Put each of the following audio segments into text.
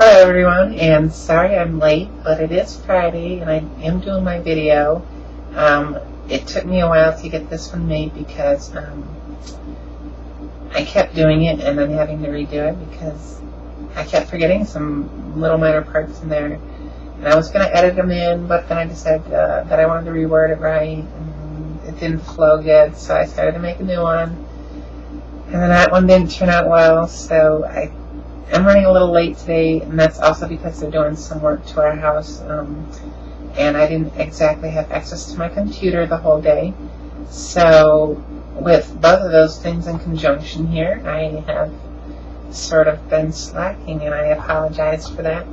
Hello everyone, and sorry I'm late, but it is Friday and I am doing my video. It took me a while to get this one made because I kept doing it and then having to redo it because I kept forgetting some little minor parts in there. And I was going to edit them in, but then I decided that I wanted to reword it right, and it didn't flow good, so I started to make a new one. And then that one didn't turn out well, so I'm running a little late today, and that's also because they're doing some work to our house, and I didn't exactly have access to my computer the whole day. So with both of those things in conjunction here, I have sort of been slacking, and I apologize for that.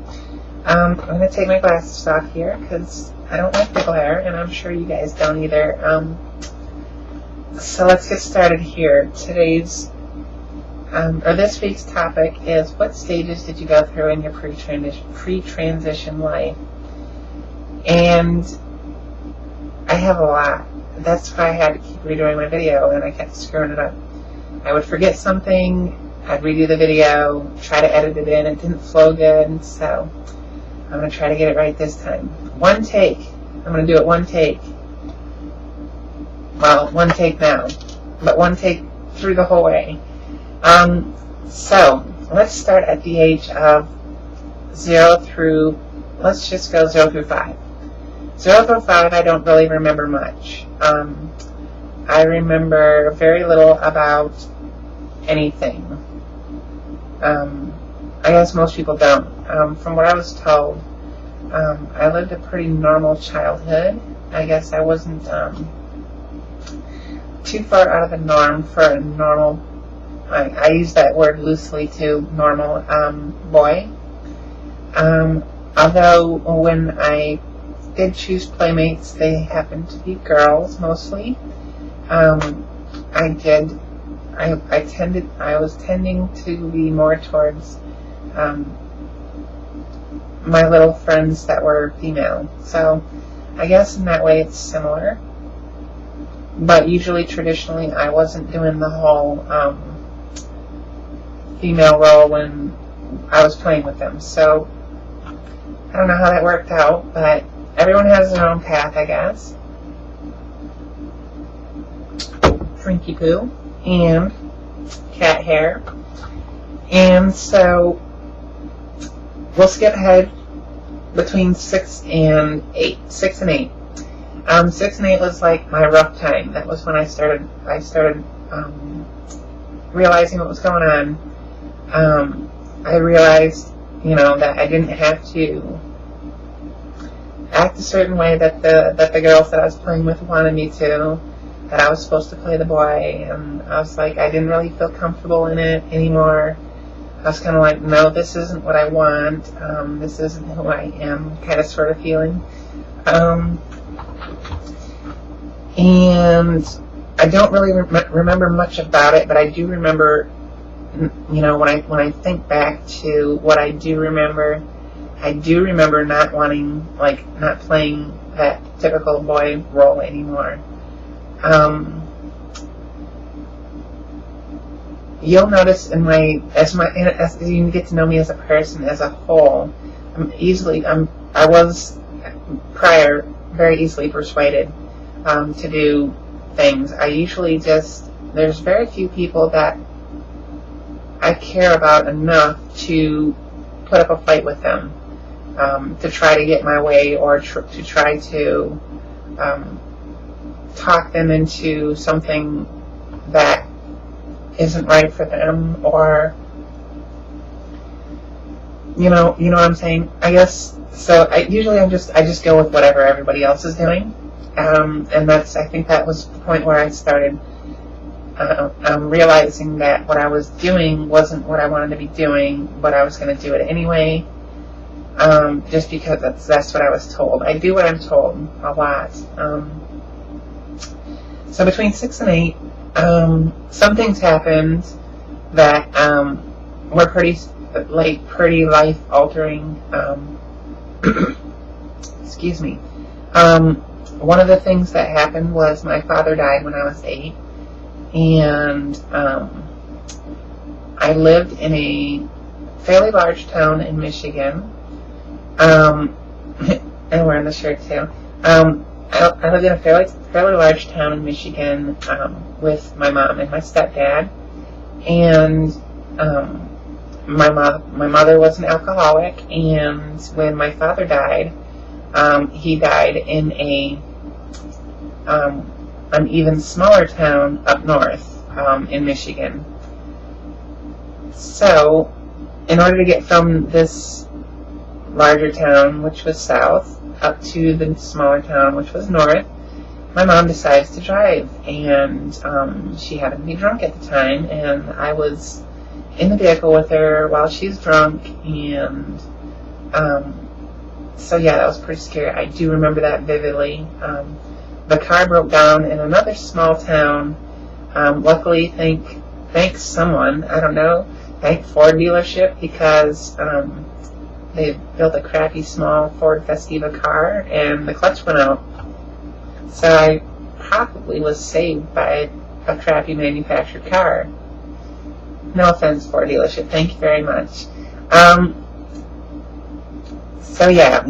I'm going to take my glasses off here because I don't like the glare, and I'm sure you guys don't either. So let's get started here. This week's topic is, what stages did you go through in your pre-transition life? And I have a lot. That's why I had to keep redoing my video, and I kept screwing it up. I would forget something, I'd redo the video, try to edit it in, it didn't flow good, so I'm going to try to get it right this time. One take. I'm going to do it one take. Well, one take now, but one take through the whole way. So let's start at the age of 0 through, let's just go 0 through 5. 0 through 5, I don't really remember much. I remember very little about anything. I guess most people don't. From what I was told, I lived a pretty normal childhood. I guess I wasn't too far out of the norm for a normal, I use that word loosely too, normal boy. Although when I did choose playmates, they happened to be girls mostly. I was tending to be more towards my little friends that were female. So I guess in that way it's similar. But usually, traditionally, I wasn't doing the whole female role when I was playing with them. So I don't know how that worked out, but everyone has their own path, I guess. Frinky poo and cat hair. And so we'll skip ahead between 6 and 8. 6 and 8. 6 and 8 was like my rough time. That was when I started realizing what was going on. I realized, that I didn't have to act a certain way that the girls that I was playing with wanted me to, that I was supposed to play the boy, and I was like, I didn't really feel comfortable in it anymore. I was kind of like, no, this isn't what I want, this isn't who I am, kind of sort of feeling. And I don't really remember much about it, but I do remember, when I think back to what I do remember not wanting, not playing that typical boy role anymore. You'll notice as you get to know me as a person as a whole, I was prior very easily persuaded to do things. I usually there's very few people that I care about enough to put up a fight with them, to try to get my way, or to try to talk them into something that isn't right for them, or you know what I'm saying, I guess. So I just go with whatever everybody else is doing. And I think that was the point where I started realizing that what I was doing wasn't what I wanted to be doing, but I was going to do it anyway, just because that's what I was told. I do what I'm told a lot. So between 6 and 8, some things happened that were pretty life-altering. Excuse me. One of the things that happened was my father died when I was 8, and I lived in a fairly large town in Michigan. And wearing the shirt too. I lived in a fairly large town in Michigan with my mom and my stepdad, and my mother was an alcoholic. And when my father died, he died in an even smaller town up north in Michigan. So, in order to get from this larger town, which was south, up to the smaller town, which was north, my mom decides to drive, and she happened to be drunk at the time, and I was in the vehicle with her while she's drunk, and so yeah, that was pretty scary. I do remember that vividly. The car broke down in another small town. Luckily, thanks someone, I don't know, thank Ford dealership, because they built a crappy small Ford Festiva car, and the clutch went out. So I probably was saved by a crappy manufactured car. No offense, Ford dealership. Thank you very much. So yeah,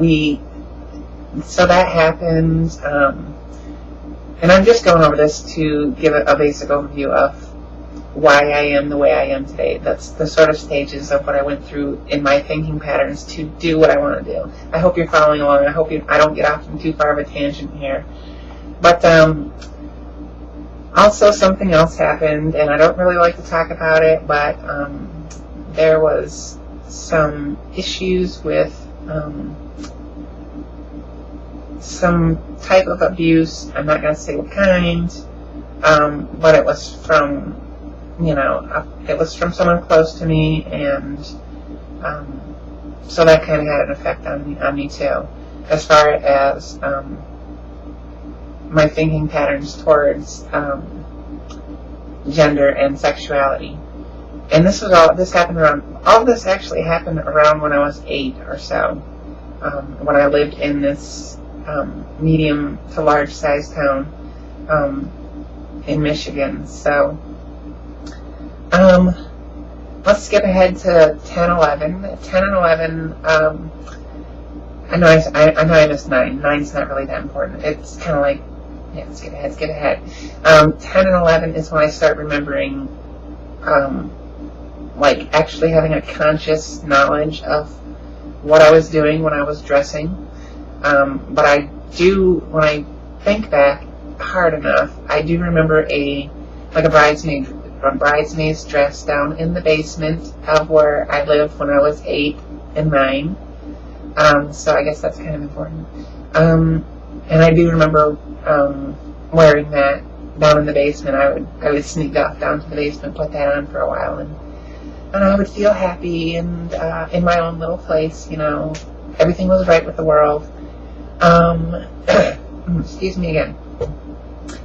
so that happened. And I'm just going over this to give a basic overview of why I am the way I am today. That's the sort of stages of what I went through in my thinking patterns to do what I want to do. I hope you're following along. I hope I don't get off on too far of a tangent here. But also something else happened, and I don't really like to talk about it, but there was some issues with some type of abuse. I'm not going to say what kind, but it was from it was from someone close to me, and so that kind of had an effect on me too, as far as my thinking patterns towards gender and sexuality. And this actually happened around when I was 8 or so, when I lived in this medium to large size town in Michigan. So let's skip ahead to 10, 11. 10 and 11, I know I missed 9. 9's not really that important. It's kind of like, yeah, skip ahead. 10 and 11 is when I start remembering, like actually having a conscious knowledge of what I was doing when I was dressing. But I do, when I think back hard enough, I do remember a bridesmaid's dress down in the basement of where I lived when I was 8 and 9. So I guess that's kind of important. And I do remember wearing that down in the basement. I would sneak off down to the basement, put that on for a while, and I would feel happy and in my own little place. Everything was right with the world. Excuse me again.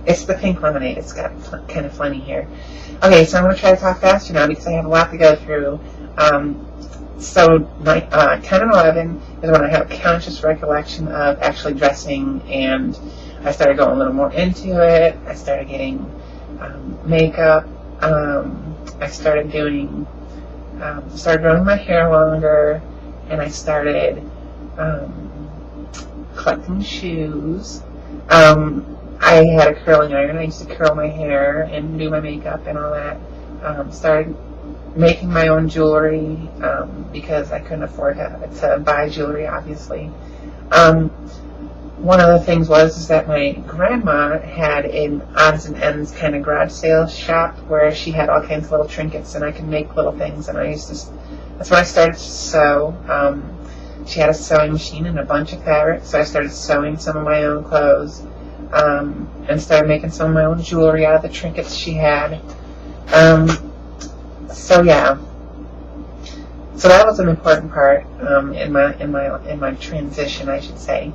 It's the pink lemonade. It's got kind of funny here. Okay, so I'm going to try to talk faster now because I have a lot to go through. So 10 and 11 is when I have a conscious recollection of actually dressing, and I started going a little more into it. I started getting makeup. I started growing my hair longer, and I started collecting shoes. I had a curling iron. I used to curl my hair and do my makeup and all that. Started making my own jewelry because I couldn't afford to buy jewelry, obviously. One of the things is that my grandma had an odds and ends kind of garage sale shop where she had all kinds of little trinkets, and I could make little things, and that's when I started to sew. She had a sewing machine and a bunch of fabric, so I started sewing some of my own clothes, and started making some of my own jewelry out of the trinkets she had. So yeah, so that was an important part in my transition, I should say.